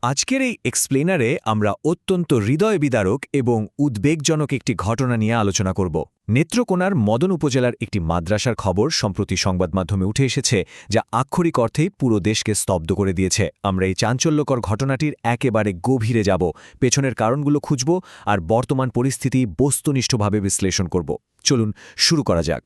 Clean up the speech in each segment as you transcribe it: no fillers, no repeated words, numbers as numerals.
আজকের এই এক্সপ্লেনারে আমরা অত্যন্ত হৃদয় বিদারক এবং উদ্বেগজনক একটি ঘটনা নিয়ে আলোচনা করব। নেত্রকোনার মদন উপজেলার একটি মাদ্রাসার খবর সম্প্রতি সংবাদ মাধ্যমে উঠে এসেছে, যা আক্ষরিক অর্থেই পুরো দেশকে স্তব্ধ করে দিয়েছে। আমরা এই চাঞ্চল্যকর ঘটনাটির একেবারে গভীরে যাব, পেছনের কারণগুলো খুঁজব আর বর্তমান পরিস্থিতি বস্তুনিষ্ঠভাবে বিশ্লেষণ করব। চলুন শুরু করা যাক।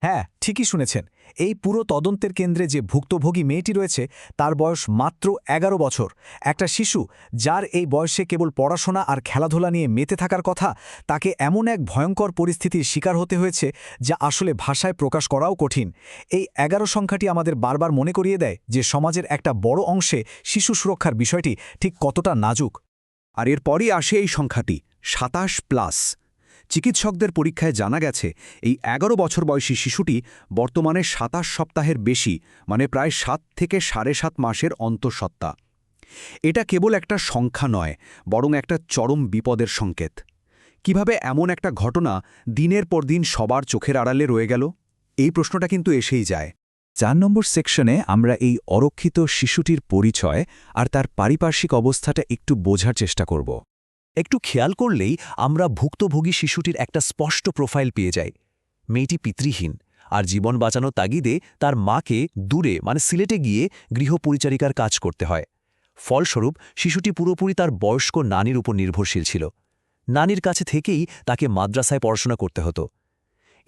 হ্যাঁ, ঠিকই শুনেছেন। এই পুরো তদন্তের কেন্দ্রে যে ভুক্তভোগী মেয়েটি রয়েছে তার বয়স মাত্র ১১ বছর। একটা শিশু যার এই বয়সে কেবল পড়াশোনা আর খেলাধুলা নিয়ে মেতে থাকার কথা, তাকে এমন এক ভয়ঙ্কর পরিস্থিতির শিকার হতে হয়েছে যা আসলে ভাষায় প্রকাশ করাও কঠিন। এই ১১ সংখ্যাটি আমাদের বারবার মনে করিয়ে দেয় যে সমাজের একটা বড় অংশে শিশু সুরক্ষার বিষয়টি ঠিক কতটা নাজুক। আর এরপরই আসে এই সংখ্যাটি ২৭+। চিকিৎসকদের পরীক্ষায় জানা গেছে এই ১১ বছর বয়সী শিশুটি বর্তমানে ২৭ সপ্তাহের বেশি, মানে প্রায় ৭ থেকে ৭.৫ মাসের অন্তঃসত্ত্বা। এটা কেবল একটা সংখ্যা নয়, বরং একটা চরম বিপদের সংকেত। কিভাবে এমন একটা ঘটনা দিনের পর দিন সবার চোখের আড়ালে রয়ে গেল, এই প্রশ্নটা কিন্তু এসেই যায়। ৪ নম্বর সেকশনে আমরা এই অরক্ষিত শিশুটির পরিচয় আর তার পারিপার্শ্বিক অবস্থাটা একটু বোঝার চেষ্টা করব। একটু খেয়াল করলেই আমরা ভুক্তভোগী শিশুটির একটা স্পষ্ট প্রোফাইল পেয়ে যাই। মেয়েটি পিতৃহীন, আর জীবন বাঁচানোর তাগিদে তার মাকে দূরে মানে সিলেটে গিয়ে গৃহপরিচারিকার কাজ করতে হয়। ফলস্বরূপ শিশুটি পুরোপুরি তার বয়স্ক নানির উপর নির্ভরশীল ছিল। নানির কাছে থেকেই তাকে মাদ্রাসায় পড়াশোনা করতে হতো।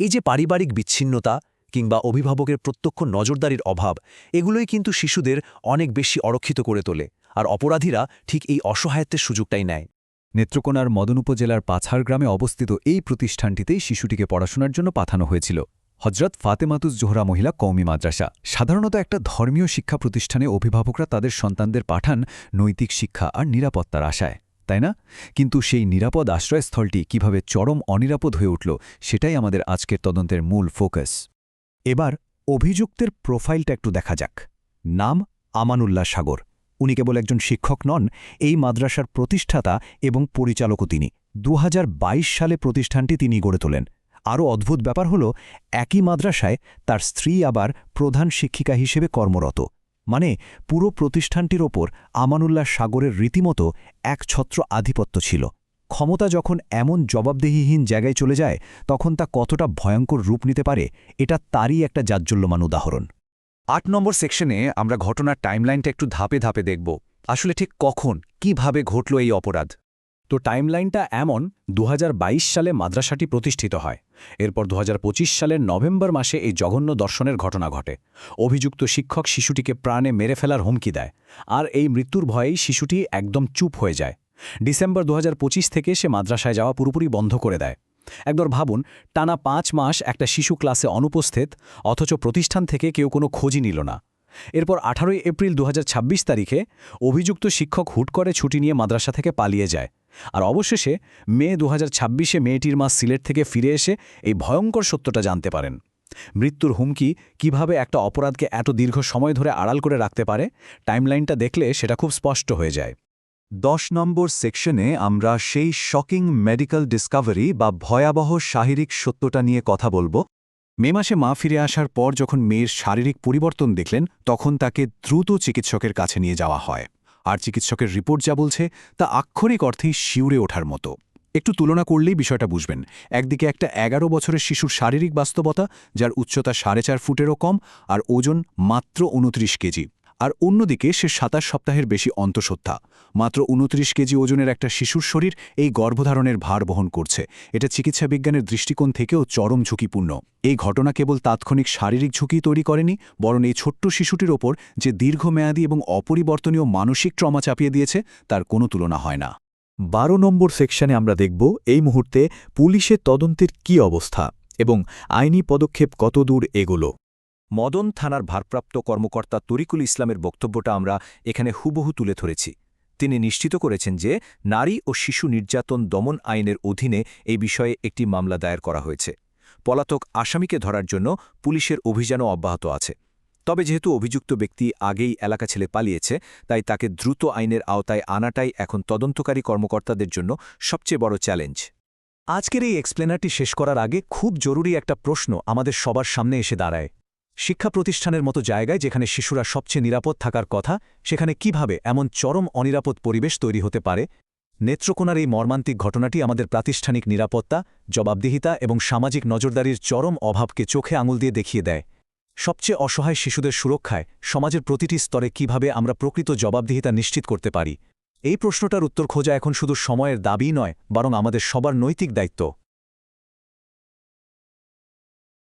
এই যে পারিবারিক বিচ্ছিন্নতা কিংবা অভিভাবকের প্রত্যক্ষ নজরদারির অভাব, এগুলোই কিন্তু শিশুদের অনেক বেশি অরক্ষিত করে তোলে, আর অপরাধীরা ঠিক এই অসহায়ত্বের সুযোগটাই নেয়। নেত্রকোনার মদন উপজেলার পাছাড় গ্রামে অবস্থিত এই প্রতিষ্ঠানটিতেই শিশুটিকে পড়াশোনার জন্য পাঠানো হয়েছিল। হজরত ফাতেমাতুজ জোহরা মহিলা কওমি মাদ্রাসা। সাধারণত একটা ধর্মীয় শিক্ষা প্রতিষ্ঠানে অভিভাবকরা তাদের সন্তানদের পাঠান নৈতিক শিক্ষা আর নিরাপত্তার আশায়, তাই না? কিন্তু সেই নিরাপদ আশ্রয়স্থলটি কিভাবে চরম অনিরাপদ হয়ে উঠল, সেটাই আমাদের আজকের তদন্তের মূল ফোকাস। এবার অভিযুক্তের প্রোফাইলটা একটু দেখা যাক। নাম আমানুল্লাহ সাগর। উনি কেবল একজন শিক্ষক নন, এই মাদ্রাসার প্রতিষ্ঠাতা এবং পরিচালকও তিনি। ২০২২ সালে প্রতিষ্ঠানটি তিনি গড়ে তোলেন। আরও অদ্ভুত ব্যাপার হল, একই মাদ্রাসায় তার স্ত্রী আবার প্রধান শিক্ষিকা হিসেবে কর্মরত। মানে পুরো প্রতিষ্ঠানটির ওপর আমানুল্লাহ সাগরের রীতিমতো একছত্র আধিপত্য ছিল। ক্ষমতা যখন এমন জবাবদিহিহীন জায়গায় চলে যায়, তখন তা কতটা ভয়ঙ্কর রূপ নিতে পারে, এটা তারই একটা জাজ্জল্যমান উদাহরণ। ৮ নম্বর সেকশনে আমরা ঘটনার টাইমলাইনটা একটু ধাপে ধাপে দেখব। আসলে ঠিক কখন, কিভাবে ঘটল এই অপরাধ। তো টাইমলাইনটা এমন, ২০২২ সালে মাদ্রাসাটি প্রতিষ্ঠিত হয়। এরপর ২০২৫ সালের নভেম্বর মাসে এই জঘন্য দর্শনের ঘটনা ঘটে। অভিযুক্ত শিক্ষক শিশুটিকে প্রাণে মেরে ফেলার হুমকি দেয়, আর এই মৃত্যুর ভয়েই শিশুটি একদম চুপ হয়ে যায়। ডিসেম্বর ২০২৫ থেকে সে মাদ্রাসায় যাওয়া পুরোপুরি বন্ধ করে দেয়। একবার ভাবুন, টানা ৫ মাস একটা শিশু ক্লাসে অনুপস্থিত, অথচ প্রতিষ্ঠান থেকে কেউ কোনো খোঁজই নিল না। এরপর ১৮ এপ্রিল ২০২৬ তারিখে অভিযুক্ত শিক্ষক হুট করে ছুটি নিয়ে মাদ্রাসা থেকে পালিয়ে যায়। আর অবশেষে মে ২০২৬-এ মেয়েটির মা সিলেট থেকে ফিরে এসে এই ভয়ঙ্কর সত্যটা জানতে পারেন। মৃত্যুর হুমকি কিভাবে একটা অপরাধকে এত দীর্ঘ সময় ধরে আড়াল করে রাখতে পারে, টাইমলাইনটা দেখলে সেটা খুব স্পষ্ট হয়ে যায়। ১০ নম্বর সেকশনে আমরা সেই শকিং মেডিকেল ডিসকভারি বা ভয়াবহ শারীরিক সত্যটা নিয়ে কথা বলবো। মে মাসে মা ফিরে আসার পর যখন মেয়ের শারীরিক পরিবর্তন দেখলেন, তখন তাকে দ্রুত চিকিৎসকের কাছে নিয়ে যাওয়া হয়। আর চিকিৎসকের রিপোর্ট যা বলছে তা আক্ষরিক অর্থেই শিউরে ওঠার মতো। একটু তুলনা করলেই বিষয়টা বুঝবেন। একদিকে একটা ১১ বছরের শিশুর শারীরিক বাস্তবতা, যার উচ্চতা ৪.৫ ফুটেরও কম আর ওজন মাত্র ২৯ কেজি। আর অন্যদিকে সে ২৭ সপ্তাহের বেশি অন্তঃসত্ত্বা। মাত্র ২৯ কেজি ওজনের একটা শিশুর শরীর এই গর্ভধারণের ভার বহন করছে। এটা চিকিৎসা বিজ্ঞানের দৃষ্টিকোণ থেকেও চরম ঝুঁকিপূর্ণ। এই ঘটনা কেবল তাৎক্ষণিক শারীরিক ঝুঁকি তৈরি করেনি, বরং এই ছোট্ট শিশুটির ওপর যে দীর্ঘমেয়াদী এবং অপরিবর্তনীয় মানসিক ট্রমা চাপিয়ে দিয়েছে, তার কোনো তুলনা হয় না। ১২ নম্বর সেকশনে আমরা দেখব এই মুহূর্তে পুলিশের তদন্তের কী অবস্থা এবং আইনি পদক্ষেপ কতদূর এগোলো। মদন থানার ভারপ্রাপ্ত কর্মকর্তা তরিকুল ইসলামের বক্তব্যটা আমরা এখানে হুবহু তুলে ধরেছি। তিনি নিশ্চিত করেছেন যে নারী ও শিশু নির্যাতন দমন আইনের অধীনে এই বিষয়ে একটি মামলা দায়ের করা হয়েছে। পলাতক আসামিকে ধরার জন্য পুলিশের অভিযানও অব্যাহত আছে। তবে যেহেতু অভিযুক্ত ব্যক্তি আগেই এলাকা ছেড়ে পালিয়েছে, তাই তাকে দ্রুত আইনের আওতায় আনাটাই এখন তদন্তকারী কর্মকর্তাদের জন্য সবচেয়ে বড় চ্যালেঞ্জ। আজকের এই এক্সপ্লেনারটি শেষ করার আগে খুব জরুরি একটা প্রশ্ন আমাদের সবার সামনে এসে দাঁড়ায়। শিক্ষা প্রতিষ্ঠানের মতো জায়গায় যেখানে শিশুরা সবচেয়ে নিরাপদ থাকার কথা, সেখানে কিভাবে এমন চরম অনিরাপদ পরিবেশ তৈরি হতে পারে? নেত্রকোনার এই মর্মান্তিক ঘটনাটি আমাদের প্রাতিষ্ঠানিক নিরাপত্তা, জবাবদিহিতা এবং সামাজিক নজরদারির চরম অভাবকে চোখে আঙুল দিয়ে দেখিয়ে দেয়। সবচেয়ে অসহায় শিশুদের সুরক্ষায় সমাজের প্রতিটি স্তরে কিভাবে আমরা প্রকৃত জবাবদিহিতা নিশ্চিত করতে পারি, এই প্রশ্নটার উত্তর খোঁজা এখন শুধু সময়ের দাবি নয়, বরং আমাদের সবার নৈতিক দায়িত্ব।